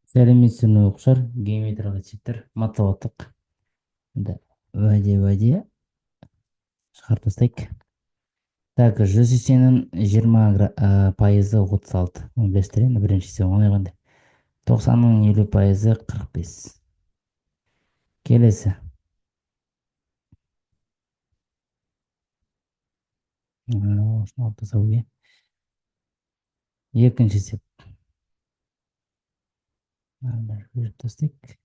Сәлеметсіздер оқушылар, геометриялық есептер математик. Да, уәде шығарып тастайық. Так, 180-нің 20 пайызы 36. Оны білесіздер енді бірінші есеп оңай қандай. 90-ның 50 пайызы 45. Келесі. Осыны алып тастау керек. Екінші есеп. Беріп тастайық.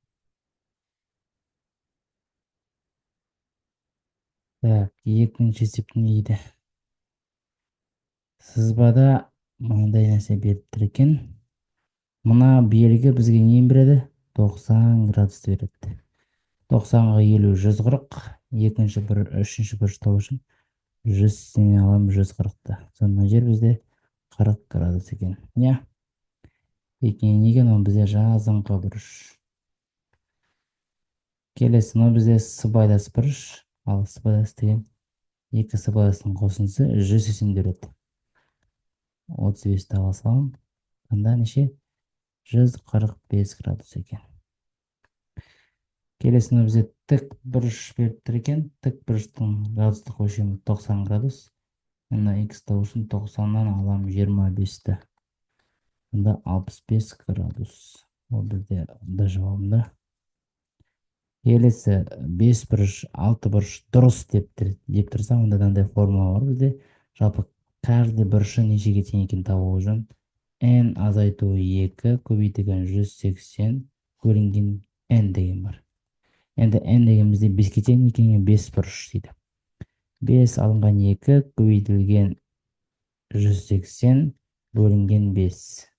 Так, екінші есеп не дейді? Сызбада мынандай нәрсе беріп тұр екен. Мына белгі бізге нені береді? 90 градусты береді. 90-ға 50 140, үшінші бұрыш табу үшін 100-тен аламын 140-ты. Сонда жер бізде 40 градус екен. Не? Неге ол бізде жазыңқы бұрыш. Келесі, мынау бізде сыбайлас бұрыш. Ал сыбайлас деген екі сыбайластың қосындысы 180 береді. 35-ті ала саламын. Сонда неше? 145 градус екен. Келесіне бізде тік бұрыш беріп тұр екен. Тік бұрыштың градустық өлшемі 90 градус. Мына x табу үшін 90-нан аламын 25-ті. Сонда 65 градус. Ол бізде да жауабында. Келесі 5 бұрыш, 6 бұрыш дұрыс деп тұрса, онда қандай формула бар бізде? Жалпы каждый бұрышы нешеге тең екенін табу үшін n азайту 2 көбейтілген 180 бөлінген n деген бар. Енді n деген бізде 5-ке тең екенге 5 бұрыш дейді. 5 алынған 2 көбейтілген 180 бөлінген 5.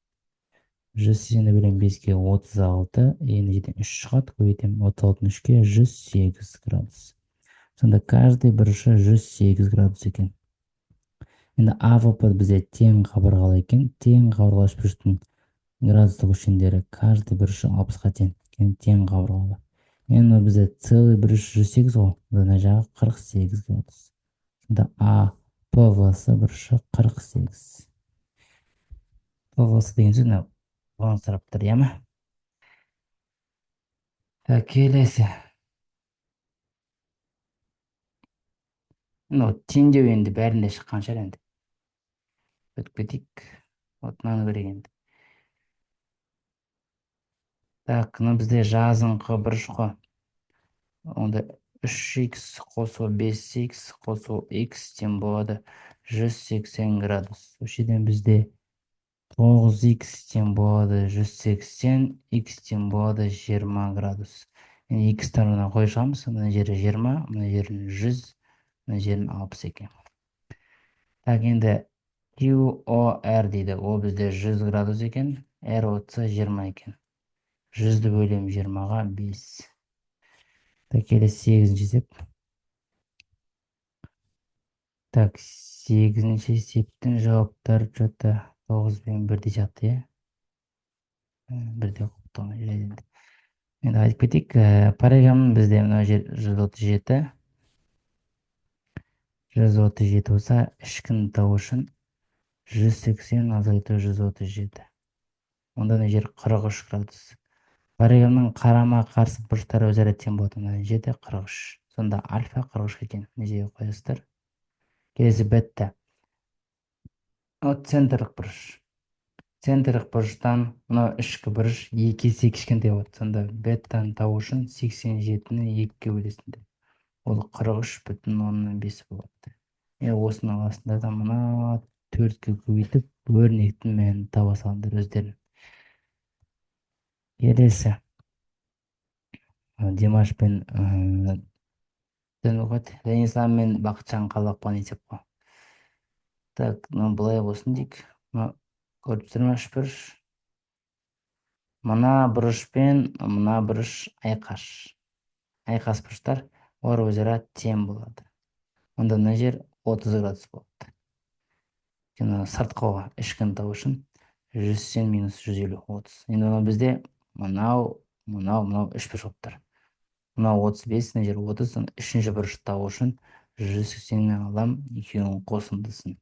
180 бөлінген 5-ке 36, енді жерден 3 шығады, көбейтемін 36-ны 3-ке 108 градус. Сонда каждый бұрышы 108 градус екен. Енді АВП бізде тең қабырғалы екен. Тең қабырғалы бұрыштың градустық өлшемдері каждый бұрышы 60-ға тең қабырғалы. Енді бізде целый бұрыш 108 ғой. Мына жағы 48 градус. Сонда АПВС бұрышы 48. ПВС деген сөз мынау оған сұрап тұр, иә ма? Так, келесі. Мынау теңдеу енді бәрінде шыққан шығар енді. Өтіп кетейік. Вот мынаны көрейік енді. Так, мына бізде жазыңқы бұрыш қой. Онда 3х қосу 5х қосу х тең болады 180 градус. Осы жерден бізде 9х тең болады 180, х тең болады 20 градус. Енді х тармағына қойып шығамыз. Мына жері 20, мына жерін 100, мына жерін 60 екен. Так, енді QOR дейді. Ол бізде 100 градус екен, R отса 20 екен. 100-ді бөлем 20-ға 5. Так, келесі 8-ші есеп. Так, 8-ші есептің жауаптары что-то 9 пен 1-де жатты, е? 1-де қоқтығын жүреді. Енді айтып кетейік, параграмм бізде мына жер 137. 137 болса, ішкін табу үшін 180 азайту 137. Онда мына жер 43 градус. Параграммның қарама қарсы бұрыштары өзара тең болады. Мына жерде 43. Сонда альфа 43 екен. Мына жерге қоясыздар. Келесі бетта. Центрлік бұрыш. Центрлік бұрыштан мынау ішкі бұрыш 2 есе кішкентай болады. Сонда беттаны табу үшін 87-ні 2-ге бөлесіңдер. Ол 43,5 болады. Осының астында да мына 4-ке көбейтіп, өрнектің мәнін таба салыңдар өздерің. Келесі. Димаш пен Денислам мен Бақытжан қалақпан есеп қой. Так, былай болсын дейік. Көріп тұрмын бұрыш. Мына бұрыш пен мына бұрыш айқас. Айқас бұрыштар олар өзара тең болады. Онда мына жер 30 градус болады. Және сыртқыға ішкін табу үшін 180 минус 150 30. Енді оны бізде мынау үш бұрыш болып тұр. Мынау 35, мына жер 30, үшінші бұрыш табу үшін 180-нен алам, екеуінің қосындысын.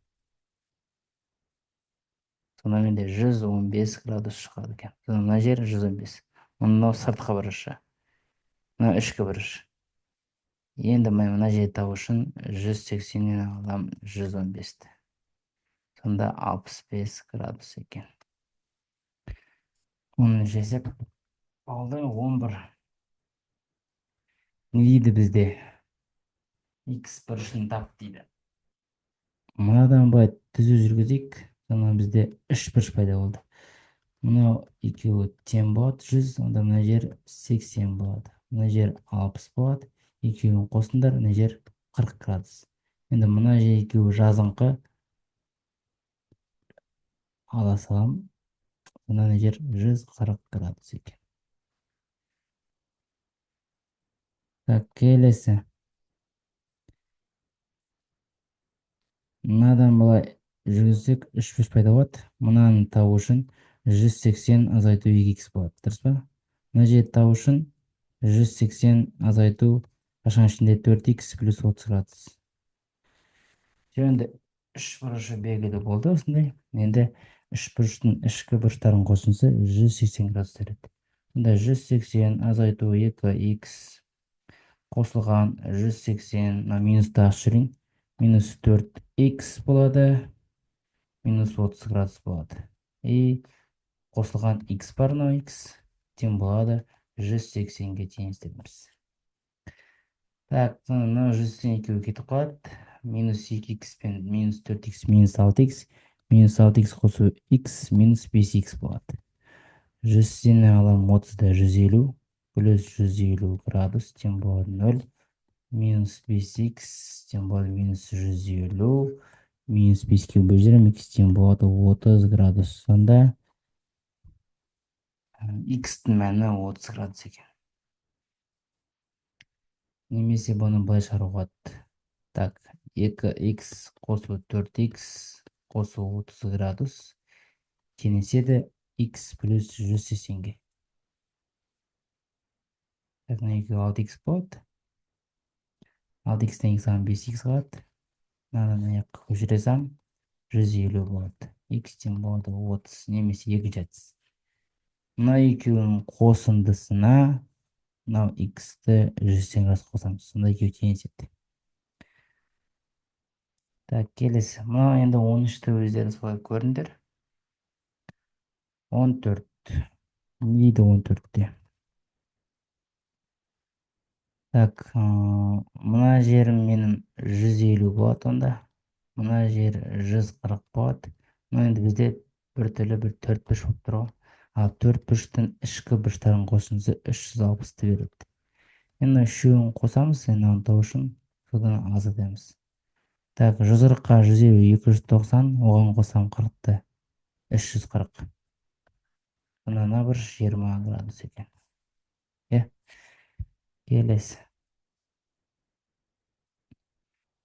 сонда менде 115 градус шығады екен. Мына жер 115. Мынау сыртқы бұрышы. Мынау ішкі бұрыш. Енді мен мына жерді табу үшін 180-нен аламын 115-ті. Сонда 65 градус екен. Оны жесек алды 11. Не дейді бізде? X бұрышын тап дейді. Мынадан былай түзу жүргізейік. Сонда бізде 3 бұрыш пайда болды. Мынау екеуі тең болады 100, онда мына жер 80 болады. Мына жер 60 болады. Екеуін қосыңдар, мына жер 40 градус. Енді мына жер екеуі жазыңқы. Ала салам. Мына жер 140 градус екен. Так, келесі. Мынадан былай жүргізсек 3 бұрыш пайда болады. Мынаны табу үшін 180 азайту 2х болады. Дұрыс па? Мына жерді табу үшін 180 азайту қашан ішінде 4х плюс 30 градус. Енді 3 бұрышы белгілі болды осындай. Енді 3 бұрыштың ішкі бұрыштарын қосынсы 180 градус береді. Сонда 180 азайту 2х қосылған 180, минусты ашырын. Минус 4х болады. Минус 30 градус болады. И қосылған х бар, но х тең болады 180-ге теңестіреміз. Так, мына 182 кетіп қалады. Минус 2х пен минус 4х минус 6х. Минус 6х қосу х минус 5х болады. 180-нен аламын 30-да 150 плюс 150 градус тең болады 0. Минус 5х тең болады минус 150. Минус 5-ке бөлдірем, х тең болады 30 градус. Сонда х-тің мәні 30 градус екен. Немесе бұны былай шығаруға болады. Так, 2х қосу 4х қосу 30 градус теңеседі х плюс 180-ге. Так, мына екеуі 6х болады. 6х-тен х саған 5х қалады. Мынаны жаққа көшірсем 150 болады. Х тең болады 30 немесе 2 жатсыз. Мына екеуінің қосындысына мынау х-ті 180 градус қосамыз. Сонда екеуі теңеседі. Так, келесі. Мынау енді 13-ті өздеріңіз солай көріңдер. 14. Не дейді 14-те? Так, мына жерім менің 150 болады онда. Мына жер 140 болады. Мына енді бізде бір түрлі бір 4 бұрыш болып тұр ғой. Ал 4 бұрыштың ішкі бұрыштарын қосынсы 360-ты береді. Енді үшеуін қосамыз, енді оны табу үшін содан азайтамыз. Так, 140-қа 150 290, оған қосам 40-ты 340. Мына бұрыш 20 градус екен. Келесі.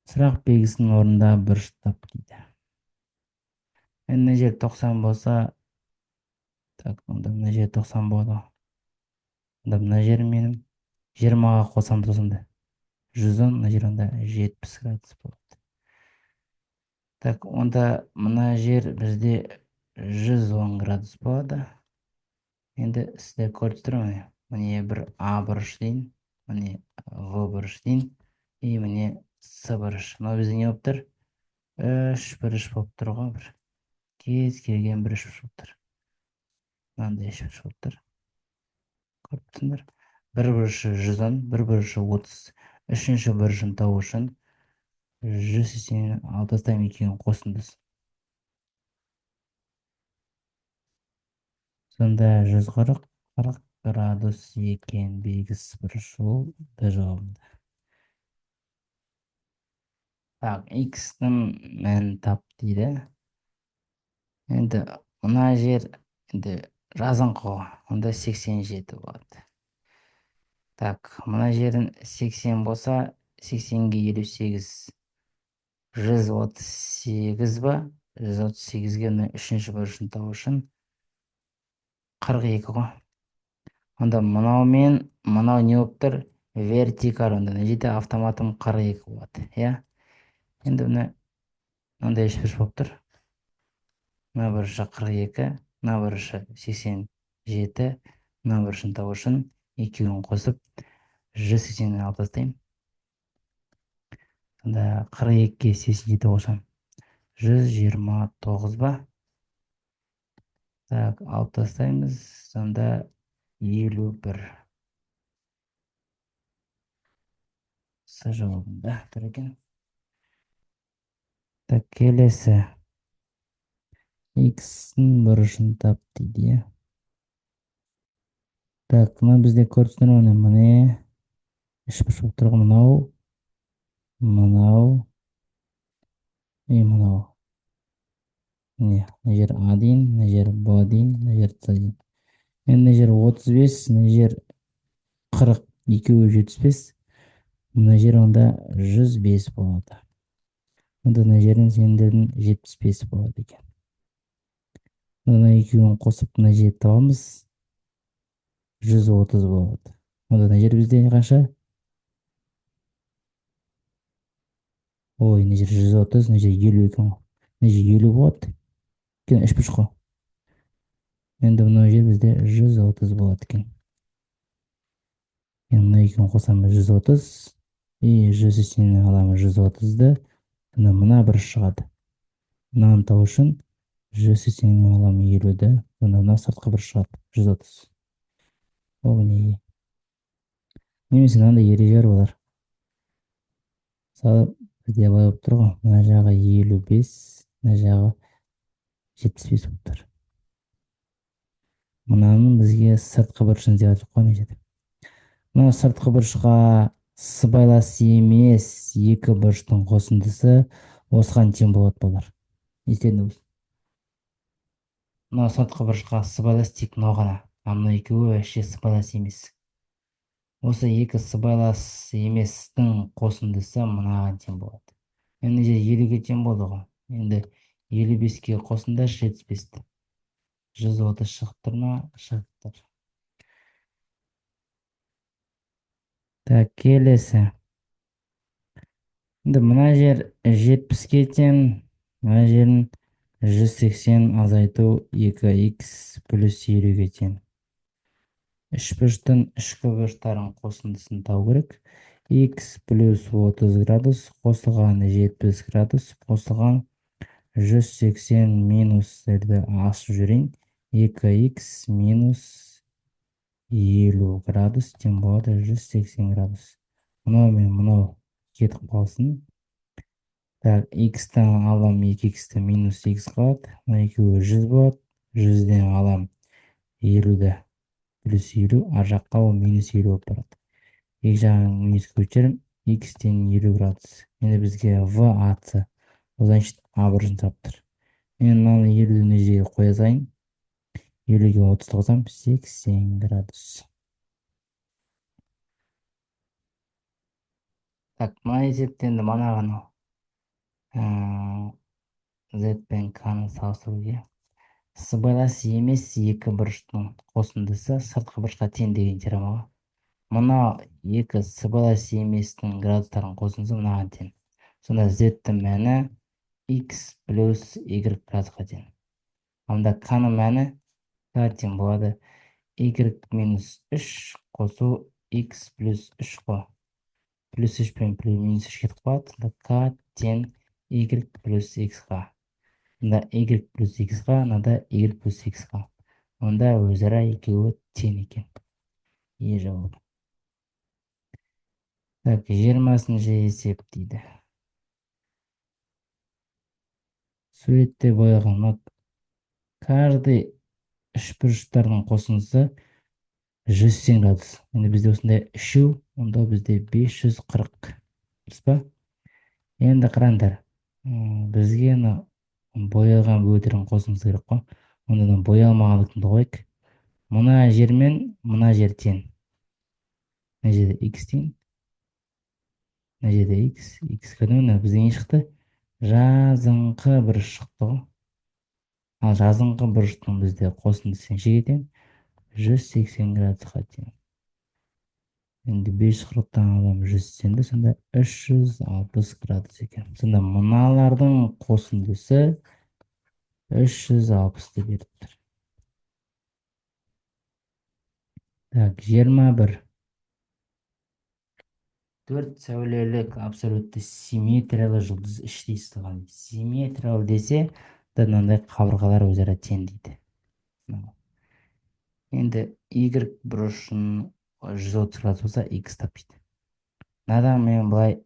Сұрақ белгісінің орнында бұрыш тап дейді. Енді мына жер 90 болса, так, онда мына жер 90 болады. Онда мына жер менің 20-ға қосам осында 110, мына жер онда 70 градус болады. Так, онда мына жер бізде 110 градус болады. Енді сізде көріп тұрмын, міне бір А бұрыш дейін, міне В бұрыш дейін, и міне С бұрыш. Мынау бізде не болып тұр? 3 бұрыш болып тұр ғой, бір кез келген бір 3 бұрыш болып тұр. Мынандай 3 бұрыш болып тұр. Көріп тұрсыңдар? Бір бұрышы 110, бір бұрышы 30. Үшінші бұрышын табу үшін 180 алып тастаймын, екеуінің қосындысы. Сонда 140 градус екен белгісіз бұрыш, ол да жауабында. Так, х-тің мәнін тап дейді. Енді мына жер енді жазыңқы ғой, онда 87 болады. Так, мына жерін 80 болса, 80-ге 58 138 ба? 138-ге үшінші бұрышын табу үшін 42 ғой. Онда мынау мен мынау не болып тұр? Вертикаль. Онда мына жерде автоматым 42 болады. Енді мынандай 3 бұрыш болып тұр. мына бұрышы 42, мына бұрышы 87, мына бұрышын табу үшін екеуін қосып 180-ден алып тастаймын. Сонда 42-ге 87 қосам. 129 ба? Так, алып тастаймыз. Сонда 51. С жауабында тұр екен. Так, келесі. X-ның бұрышын тап дейді. Так, мына бізде көрсеткен оны міне үшбұрыш болып тұрған мынау, мынау. Міне, мына жер А1, мына жер Б1, мына жер С1. Енді мына жер 35, мына жер 40, екеуі 75. Мына жер онда 105 болады. Онда мына жердің сенімдердің 75 болады екен. Мына екеуін қосып мына жерді табамыз. 130 болады. Онда мына жер бізде қанша? Ой, мына жер 130, мына жер 50 екен. Мына жер 50 болады. Екен 3,5 қой. Енді мына жер бізде 130 болады екен. Енді мына екеуін қосамыз 130 и 180-нен аламыз 130-ды. Сонда мына бір шығады. Мынаны табу үшін 180-нен аламын 50-ді. Сонда мына сыртқы бір шығады 130. Ол не? Немесе мынандай ережелер болар. Мысалы бізде былай болып тұр ғой, мына жағы 55, мына жағы 75 болып тұр. Мынаның бізге сыртқы бұрышын іздеп жатырмық қой, мына жерде. Мына сыртқы бұрышқа сыбайлас емес екі бұрыштың қосындысы осыған тең болады балалар. Естідіңіз? Мына сыртқы бұрышқа сыбайлас тек мынау ғана, а мына екеуі вообще сыбайлас емес. Осы екі сыбайлас еместің қосындысы мынаған тең болады. Енді 50-ге тең болды ғой. Енді 55-ке қосында 75-ті. 130 шығып тұр ма? Шығып тұр. Так, келесі. Енді мына жер 70-ке тең, мына жерін 180 азайту 2х плюс 50-ге тең. Үшбұрыштың ішкі бұрыштарын қосындысын табу керек. Х плюс 30 градус қосылған 70 градус қосылған 180 минустерді ашып жүрейін. 2х минус 50 градус тең болады 180 градус. Мынау мен мынау кетіп қалсын. Так, х-тан алам 2х-ті минус х қалады. Мына екеуі 100 болады. 100-ден алам 50-ді плюс 50, ар жаққа ол минус 50 болып барады. Екі жағын минус көтерім, х-тен 50 градус. Енді бізге в аты. Ол значит а бұрышын таптыр. Мен мынаны 50-ні жерге қоя салайын. 50-ге 30 қосам 80 градус. Так, мына есептенді манаған Z пен K-ны салыстыруге. Сыбайлас емес екі бұрыштың қосындысы сыртқы бұрышқа тең деген теоремаға. Мына екі сыбайлас еместің градустарын қосындысы мынаған тең. Сонда Z-тің мәні x плюс y градусқа тең. Онда K-ның мәні K тең болады y минус 3 қосу x плюс 3 қой. Плюс 3 пен минус 3 кетіп қалады. Сонда K тең y плюс x-ға. Онда y плюс x-ға, мынада y плюс x-ға. Онда өзара екеуі тең екен. Е жауап. Так, 20-сыншы есеп дейді. Суретте бояған каждый үшбұрыштардың қосындысы 180 градус. Енді бізде осындай үшеу, онда бізде 540. Дұрыс па? Енді қараңдар. Бізге боялған бөліктердің қосындысы керек қой. Онда боялмағандықтың қойық. Мына жер мен мына жер тең. Мына жерде x тең. Мына жерде x кәдімгі бізден не шықты? Жазыңқы бұрыш шықты ғой. Ал жазыңқы бұрыштың бізде қосындысы нешеге тең? 180 градусқа тең. Енді 540-тан алам 180-ді, сонда 360 градус екен. Сонда мыналардың қосындысы 360 деп беріпті. Так, 21. Төрт сәулелік абсолютті симметриялы жұлдыз іштей сызылған. Симметриялы десе, мынандай қабырғалар өзара тең дейді. Енді y бұрышын 130 градус болса, x таппайды. Надан мен былай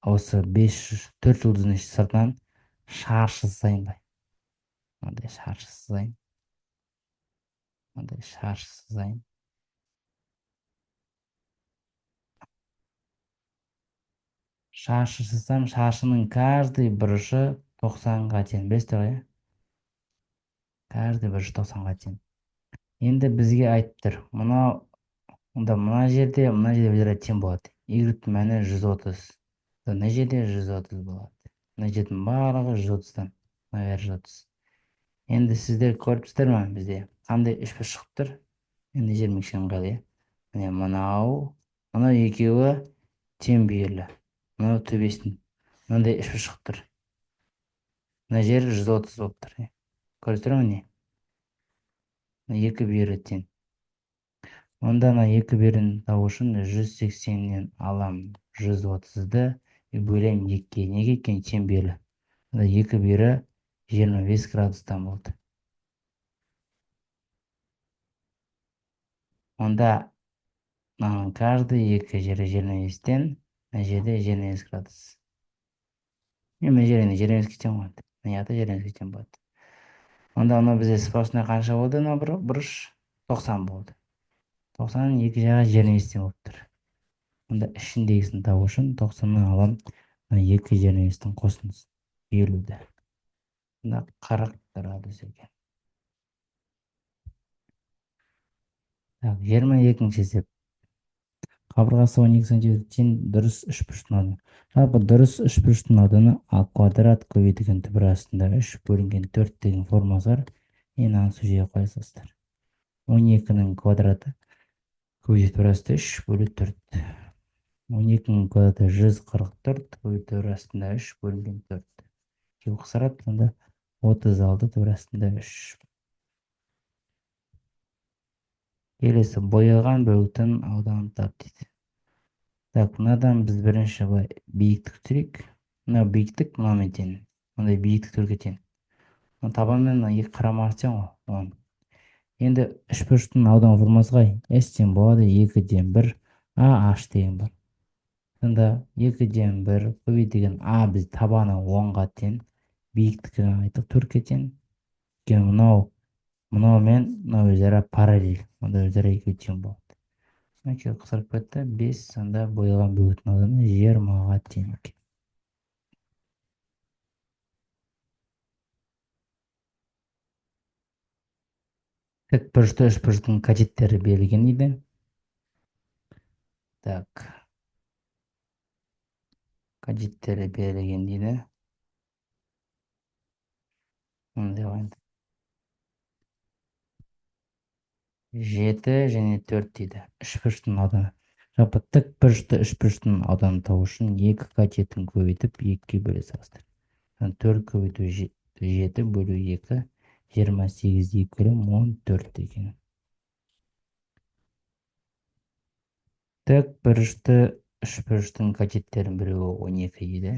осы 4 жұлдыздың сыртынан шаршы сызайын бай. Мынандай шаршы сызайын. Мынандай шаршы сызайын. Шаршы сызсам, шаршының каждый бұрышы 90-ға тең. Білесіздер ғой, каждый бұрышы 90-ға тең. Енді бізге айтыптыр, мына жерде өзара тең болады. Y-дің мәні 130. Мына жерде 130 болады. Мына жердің барлығы 130-дан. Мына бәрі 130. Енді сіздер көріп тұрсыздар ма, бізде қандай үшбұрыш шығып тұр? Енді жермекші ыңғайлы, міне мынау екеуі тең бүйірлі. Мынау төбесін. Мынандай үшбұрыш шығып тұр. Мына жері 130 болып тұр. Көріп тұрсыздар ма не? Мына екі бүйірі тең. Онда мына екі бүйірін табу үшін 180-нен алам 130-ды бөлем 2-ге. Неге екен? Тең бүйірлі. Онда екі бүйірі 25 градустан болды. Онда каждый екі жері 25-тен, мына жерде 25 градус. Мына жеріне 25-ге тең болады. Мына жақта 25-ге тең болады. Онда бізде сыпырғышына қанша болды? Бұрыш 90 болды. 90-ның екі жағы 25-тен болып тұр. Онда ішіндегісін табу үшін 90-нан алам 2 25-тің қосындысы 50-ді. Мына 40 градус екен. Так, 22-ші есеп. Қабырғасы 12 см тең дұрыс үшбұрыштың ауданы. Жалпы дұрыс үшбұрыштың ауданы а квадрат көбейтілген түбір астында 3 бөлінген 4 деген формасы бар. Енді аны сол жерге қоя саласыздар. 12-нің квадраты көбейтілген түбір асты 3 бөлі 4. 12-нің квадраты 144 көбейтілген түбір астында 3 бөлінген 4. Кеп қысарады, сонда 36 түбір астында 3. Келесі боялған бөліктің ауданын тап дейді. Так, мынадан біз бірінші биіктік түсірейік. Мына биіктік мынамен тең. Мындай биіктік төрге тең. Табанмен екі қарамағы тең ғой, 10. Енді үшбұрыштың аудан формасы қай? S тең болады 2-ден 1 AH деген бар. Сонда 2-ден 1 көбейтілген А біз табаны 10-ға тең. Биіктігі айттық 4-ге тең. Мынау мен өзара параллель. Онда өзара екеуі тең болады. Мәке қысырып кетті. 5, сонда боялған бөгеттің ауданы 20-ға тең екен. Тікбұрышты үшбұрыштың катеттері берілген дейді. Так. Катеттері берілген дейді. Мындай қойды. 7 және 4 дейді. Үшбұрыштың ауданы. Жалпы тікбұрышты үшбұрыштың ауданын табу үшін екі катетін көбейтіп 2-ге бөле салыстыр. 4 көбейту 7 бөлу 2 28 бөлім 14 екен. Тікбұрышты үшбұрыштың катеттерінің біреуі 12 дейді.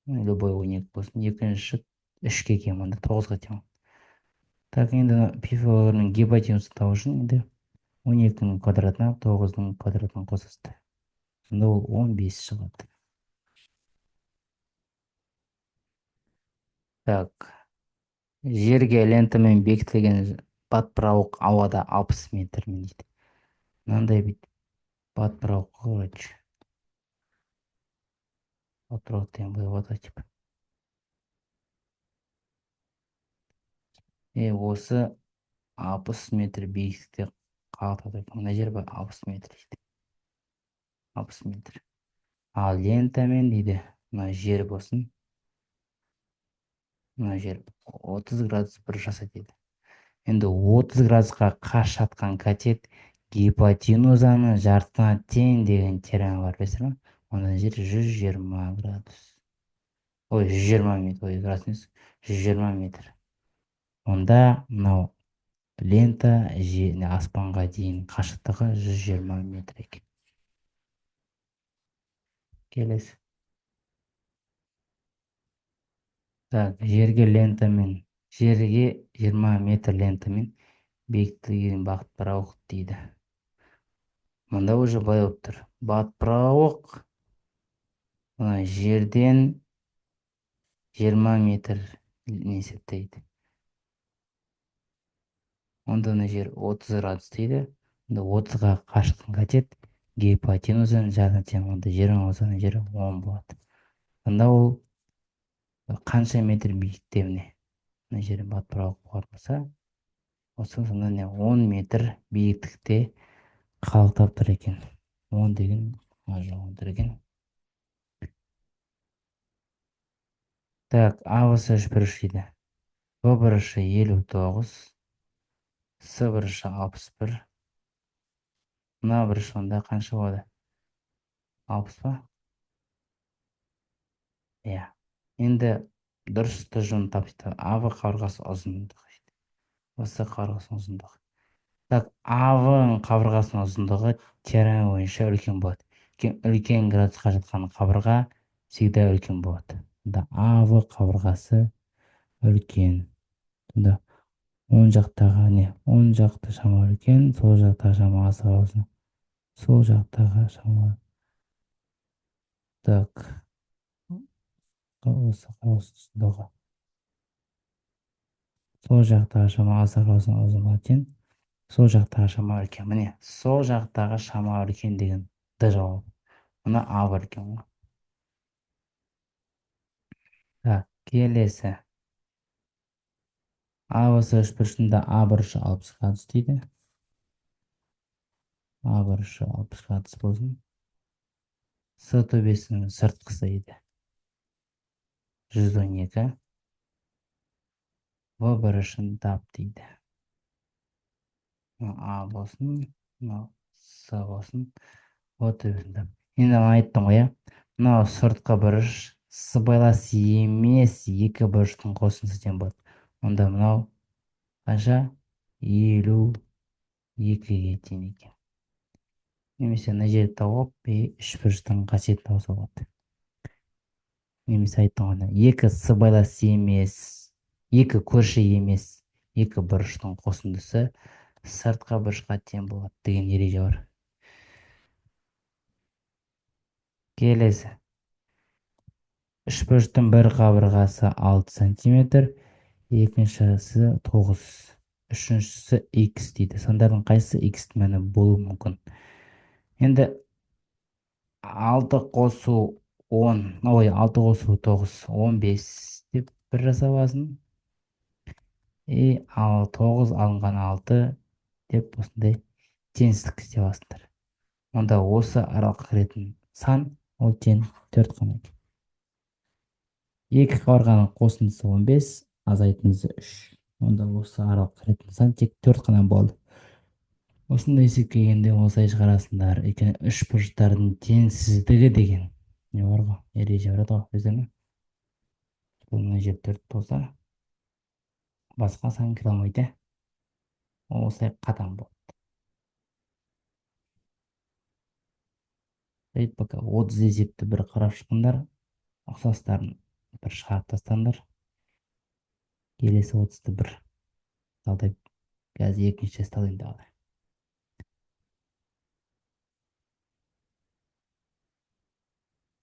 Любой 12 болсын. Екінші 3-ге тең, онда 9-ға тең. Так, енді Пифагордың гипотенузын табу үшін енді 12-нің квадратына 9-ның квадратын қосасыздар. Сонда ол 15 шығады. Так, жерге лентамен бекітілген батпырауық ауада 60 метрмен дейді. Мынандай батпырауық, короче. Батпырауық деген былай логотип. Осы 60 метр биіктікте қалады. Мына жер 60 метр дейді. 60 метр. Ал лентамен дейді, мына жер болсын. Мына жер 30 градус бұрыш жасайды дейді. Енді 30 градусқа қас жатқан катет гипотенузаны жартысына тең деген теорема бар, білесіздер ме? Онда жер 120 градус. Ой, 120 метр, градус емес. 120 метр. Онда мынау лента аспанға дейін қашықтығы 120 метр екен. Келесі. Так, жерге 20 метр лентамен бекітілген бағыт парауық дейді. Мында уже былай болып тұр. Бағыт парауық мына жерден 20 метр не есептейді. Онда мына жер 30 градус дейді. Онда 30-ға қашықтық қажет. Гипотенузаның жаңа тең онда 20 болса, жері 10 болады. Онда ол қанша метр биіктікте міне. Мына жері бағыт парауық болатын болса, осы сонда 10 метр биіктікте қалықтап тұр екен. 10 деген тұр екен. Так, А-сы 3 бұрыш дейді. Б бұрышы 59, С бұрышы 61. Мына бұрыш онда қанша болады? 60 па? Иә. Енді дұрыс тұжырым тапты. АВ қабырғасы ұзындығы. Осы қабырғасының ұзындығы. Так, АВ қабырғасының ұзындығы теорема бойынша үлкен болады. Үлкен градусқа жатқан қабырға всегда үлкен болады. АВ қабырғасы үлкен. Оң жақты шама үлкен, сол жақтағы шама аса болсын. Сол жақтағы шама. Так. Осы ұзындығы. Сол жақтағы шама аса болсын ұзындығы тең. Сол жақтағы шама үлкен. Міне, сол жақтағы шама үлкен деген д жауабы. Мына А үлкен. Так, келесі. А-сы 3 бұрышында А бұрышы 60 градус дейді. А бұрышы 60 градус болсын. С төбесінің сыртқысы дейді. 112. В бұрышын тап дейді. А болсын, С болсын, В төбесін тап. Енді айттым ғой, мынау сыртқы бұрыш сыбайлас емес екі бұрыштың қосындысы тең болады. Онда мынау қанша? 52-ге тең екен. Немесе мына жерді тауып, үш бұрыштың қасиетін тауса болады. Немесе айттым ғой, екі сыбайлас емес, екі көрші емес, екі бұрыштың қосындысы сыртқы бұрышқа тең болады деген ереже бар. Келесі. Үш бұрыштың бір қабырғасы 6 сантиметр, екіншісі 9, үшіншісі X дейді. Сондардың қайсысы X-ті мәні болуы мүмкін? Енді 6 қосу 10, 6 қосу 9, 15 деп бір жасап алсын. Ал 9 алынған 6 деп осындай теңсіздік істеп алсыңдар. Онда осы аралық кіретін сан ол тең 4 қана. Екі қабырғаның қосындысы 15, азайтындысы 3. Онда осы аралық кіретін сан тек 4 қана болды. Осындай есептегенде осылай шығарасыңдар. Өйткені үш бұрыштардың теңсіздігі деген не бар ғой, ереже бар ғой өздеріне. Мына жер 4 болса, басқа сан кіре алмайды. Осылай қатаң болады. Пока 30 есепті бір қарап шыққандар, ұқсастарын бір шығарып тастаңдар. Келесі 30-ты бір. Қазір екінші тесті алайын.